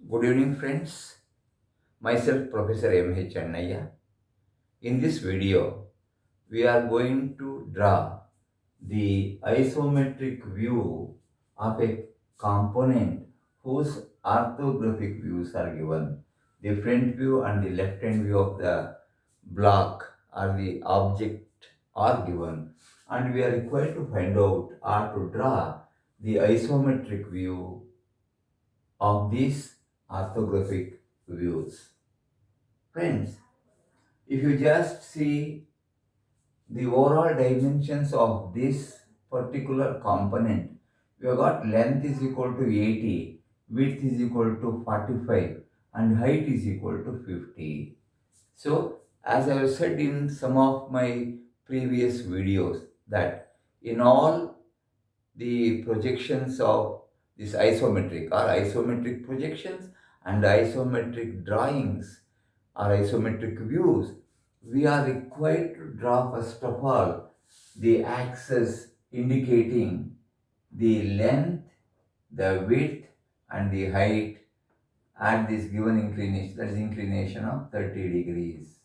Good evening, friends. Myself, Professor M.H. Channaya. In this video, we are going to draw the isometric view of a component whose orthographic views are given. The front view and the left hand view of the block or the object are given, and we are required to find out or to draw the isometric view of these orthographic views. Friends, if you just see the overall dimensions of this particular component, we have got length is equal to 80, width is equal to 45, and height is equal to 50. So, as I have said in some of my previous videos, that in all the projections of this isometric projections and isometric drawings or isometric views, we are required to draw first of all the axis indicating the length, the width, and the height at this given inclination, that is inclination of 30 degrees.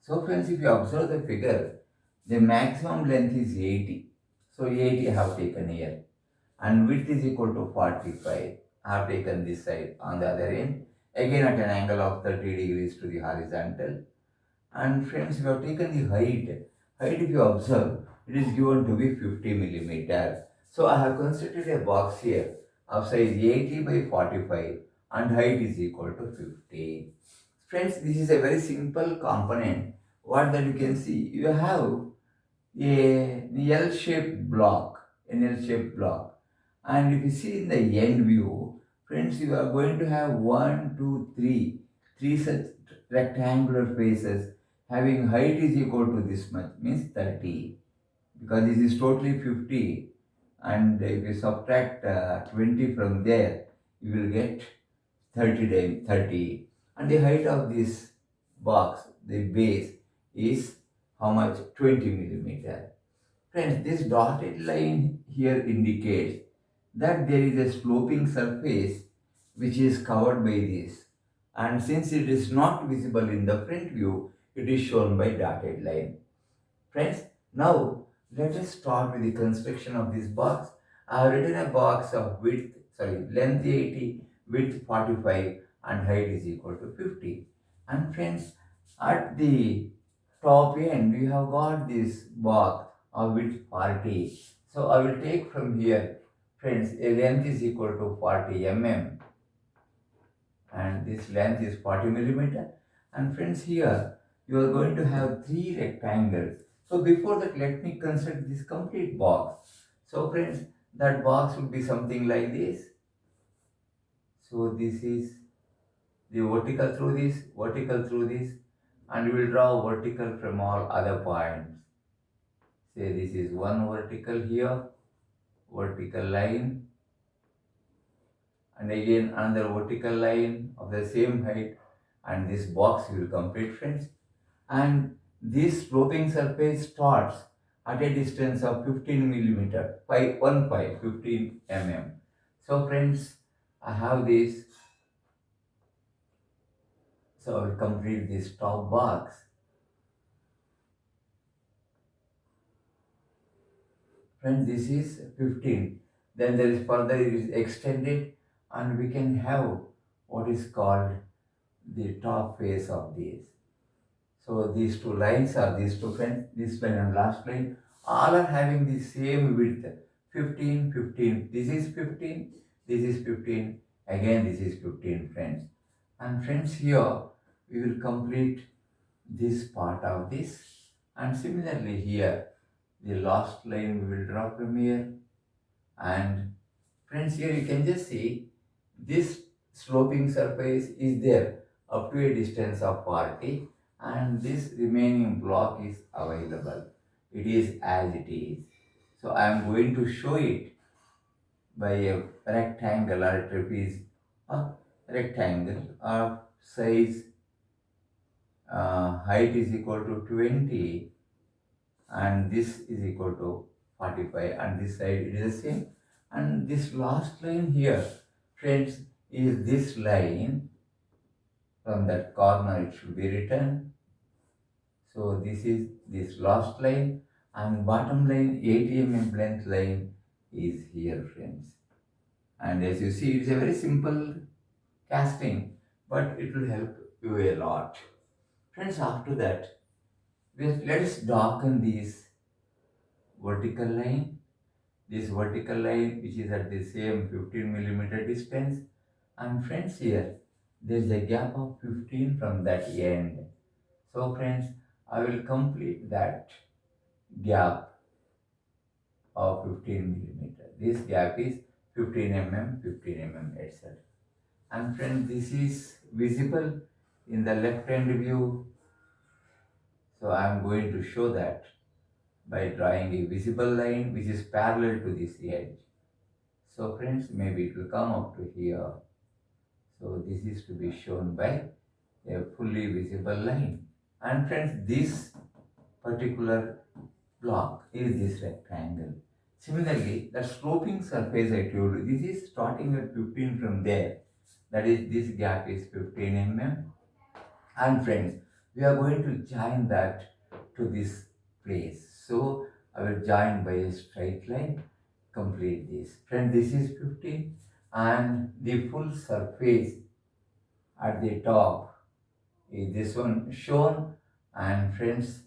So friends, if you observe the figure, the maximum length is 80. So 80 I have taken here, and width is equal to 45. I have taken this side on the other end, again at an angle of 30 degrees to the horizontal. And friends, we have taken the height. Height, if you observe, it is given to be 50 millimeter. So I have considered a box here of size 80 by 45, and height is equal to 50. Friends, this is a very simple component. What that you can see, you have a L-shaped block, an L-shaped block. And if you see in the end view, friends, you are going to have one, two, three such rectangular faces having height is equal to this much, means 30. Because this is totally 50. And if you subtract 20 from there, you will get 30. And the height of this box, the base, is how much? 20 millimeter. Friends, this dotted line here indicates that there is a sloping surface which is covered by this. And since it is not visible in the front view, it is shown by dotted line. Friends, now let us start with the construction of this box. I have written a box of length 80, width 45, and height is equal to 50. And friends, at the top end, we have got this box of width 40. So I will take from here, friends, a length is equal to 40 mm, and this length is 40 millimeter. And friends, here you are going to have three rectangles. So before that, let me construct this complete box. So friends, that box would be something like this. So this is the vertical through this, and we will draw vertical from all other points. Say this is one vertical here, vertical line, and again another vertical line of the same height, and this box will complete, friends. And this sloping surface starts at a distance of 15 millimeter, 15 mm. So friends, I have this, so I will complete this top box. Friends, this is 15. Then there is further, it is extended, and we can have what is called the top face of this. So these two lines are these two friends, this line and last line, all are having the same width, 15, 15. This is 15, this is 15, again this is 15, friends. And friends, here we will complete this part of this, and similarly here the last line we will draw from here. And friends, here you can just see this sloping surface is there up to a distance of 40, and this remaining block is available. It is as it is. So I am going to show it by a rectangle or a trapeze, a rectangle of size height is equal to 20, and this is equal to 45, and this side it is the same. And this last line here, friends, is this line. From that corner it should be written. So this is this last line, and bottom line 80 mm length line is here, friends. And as you see, it's a very simple casting, but it will help you a lot. Friends, after that, let's darken this vertical line. This vertical line which is at the same 15 millimeter distance. And friends, here there is a gap of 15 from that end. So friends, I will complete that gap of 15 millimeter. This gap is 15 mm, 15 mm, etc. And friends, this is visible in the left hand view. So I am going to show that by drawing a visible line which is parallel to this edge. So friends, maybe it will come up to here. So this is to be shown by a fully visible line. And friends, this particular block is this rectangle. Similarly, the sloping surface I told you, this is starting at 15 from there. That is, this gap is 15 mm. And friends, we are going to join that to this place. So I will join by a straight line, complete this. Friends, this is 15 and the full surface at the top is this one shown. And friends,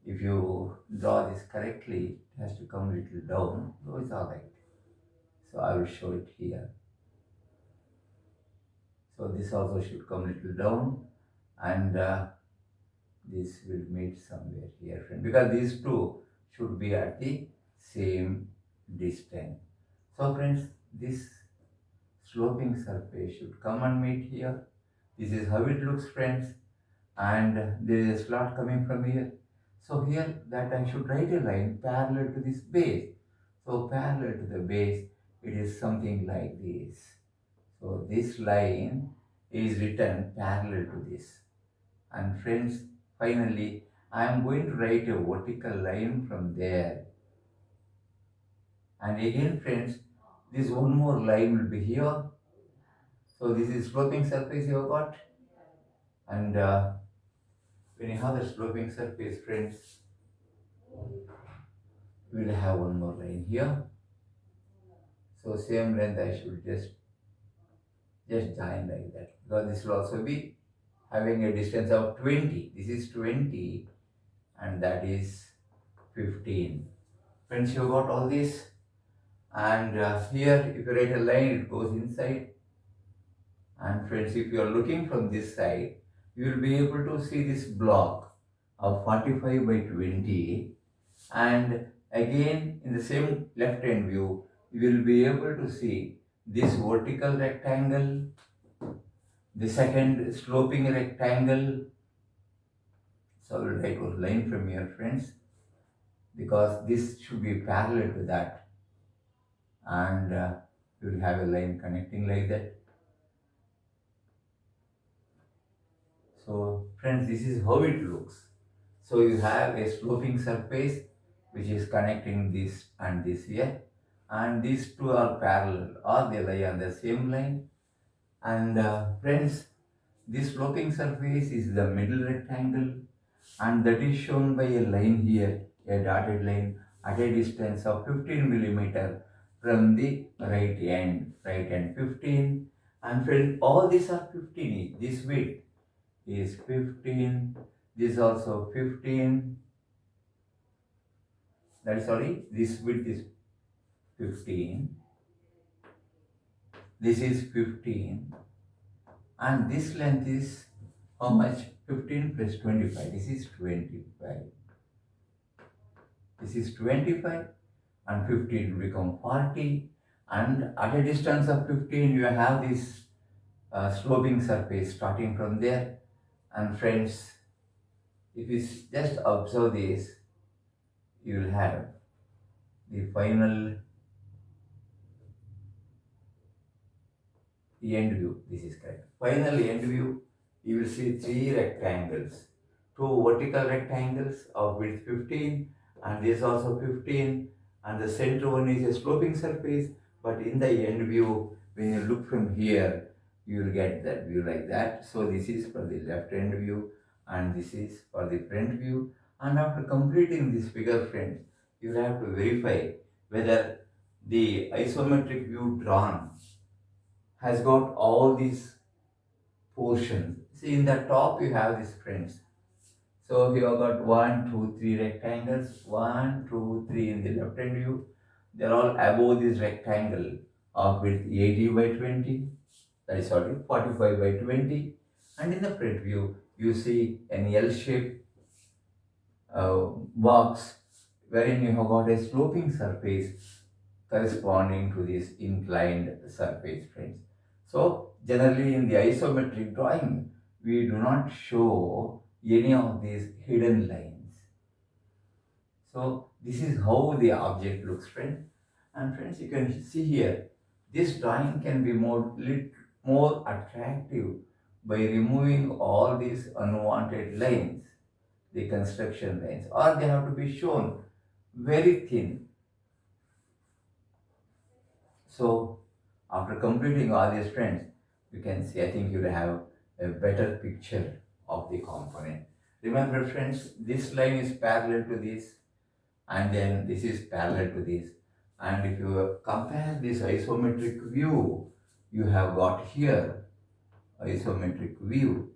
if you draw this correctly, it has to come a little down. So it's all right. So I will show it here. So this also should come a little down, and this will meet somewhere here, friend, because these two should be at the same distance. So friends, this sloping surface should come and meet here. This is how it looks, friends, and there is a slot coming from here. So here that I should write a line parallel to this base. So parallel to the base, it is something like this. So this line is written parallel to this. And friends, finally, I am going to write a vertical line from there. And again, friends, this one more line will be here. So this is sloping surface you have got. And when you have the sloping surface, friends, we will have one more line here. So same length I should just join like that, because this will also be having a distance of 20. This is 20 and that is 15. Friends, you got all this. And here if you write a line, it goes inside. And friends, if you are looking from this side, you will be able to see this block of 45 by 20. And again, in the same left hand view, you will be able to see this vertical rectangle, the second sloping rectangle. So I will write a line from here, friends, because this should be parallel to that. And you will have a line connecting like that. So friends, this is how it looks. So you have a sloping surface which is connecting this and this here, and these two are parallel or they lie on the same line. And friends, this sloping surface is the middle rectangle, and that is shown by a line here, a dotted line at a distance of 15 millimeter from the right end 15. And friends, all these are 15. This width is 15, this also 15, that is, sorry, this width is 15, this is 15, and this length is how much? 15 plus 25, this is 25, this is 25, and 15 will become 40, and at a distance of 15 you have this sloping surface starting from there. And friends, if you just observe this, you will have the final end view. This is correct. Final end view, you will see three rectangles. Two vertical rectangles of width 15, and this also 15, and the center one is a sloping surface, but in the end view When you look from here, you will get that view like that. So this is for the left hand view and this is for the front view. And after completing this figure, friends, you will have to verify whether the isometric view drawn has got all these portions. See, in the top you have these, friends. So you have got 1, 2, 3 rectangles, 1, 2, 3 in the left hand view. They are all above this rectangle of width 80 by 20, that is sorry, 45 by 20. And in the front view, you see an L-shaped box wherein you have got a sloping surface corresponding to this inclined surface, friends. So generally in the isometric drawing, we do not show any of these hidden lines. So this is how the object looks, friends. And friends, you can see here, this drawing can be more attractive by removing all these unwanted lines, the construction lines, or they have to be shown very thin. So after completing all these, friends, you can see, I think you will have a better picture of the component. Remember, friends, this line is parallel to this, and then this is parallel to this. And if you compare this isometric view, you have got here isometric view.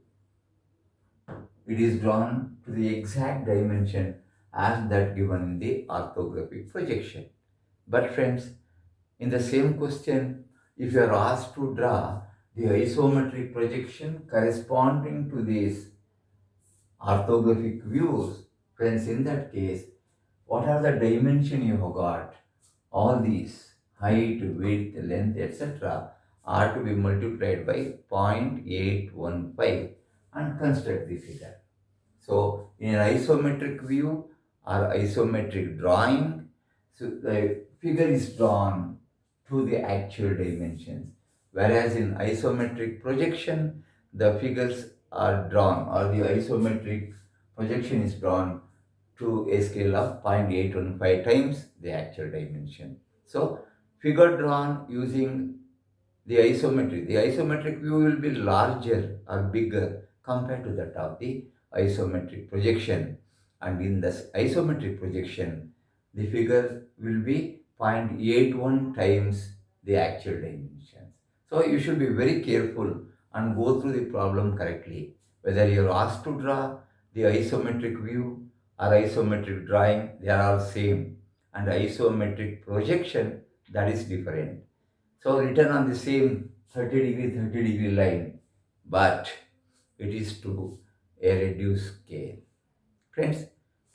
It is drawn to the exact dimension as that given in the orthographic projection. But friends, in the same question, if you are asked to draw the isometric projection corresponding to these orthographic views, friends, in that case, what are the dimension you have got? All these height, width, length, etc. are to be multiplied by 0.815 and construct the figure. So in an isometric view or isometric drawing, so the figure is drawn to the actual dimensions. Whereas in isometric projection, the figures are drawn, or the isometric projection is drawn to a scale of 0.815 times the actual dimension. So figure drawn using the isometric view will be larger or bigger compared to that of the isometric projection. And in this isometric projection, the figure will be 0.81 times the actual dimensions. So you should be very careful and go through the problem correctly. Whether you are asked to draw the isometric view or isometric drawing, they are all same. And isometric projection, that is different. So written on the same 30 degree line, but it is to a reduced scale. Friends,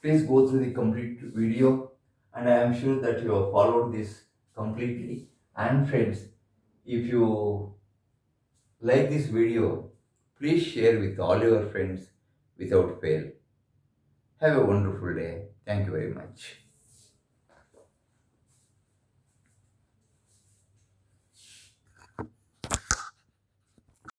please go through the complete video, and I am sure that you have followed this completely. And friends, if you like this video, please share with all your friends without fail. Have a wonderful day. Thank you very much.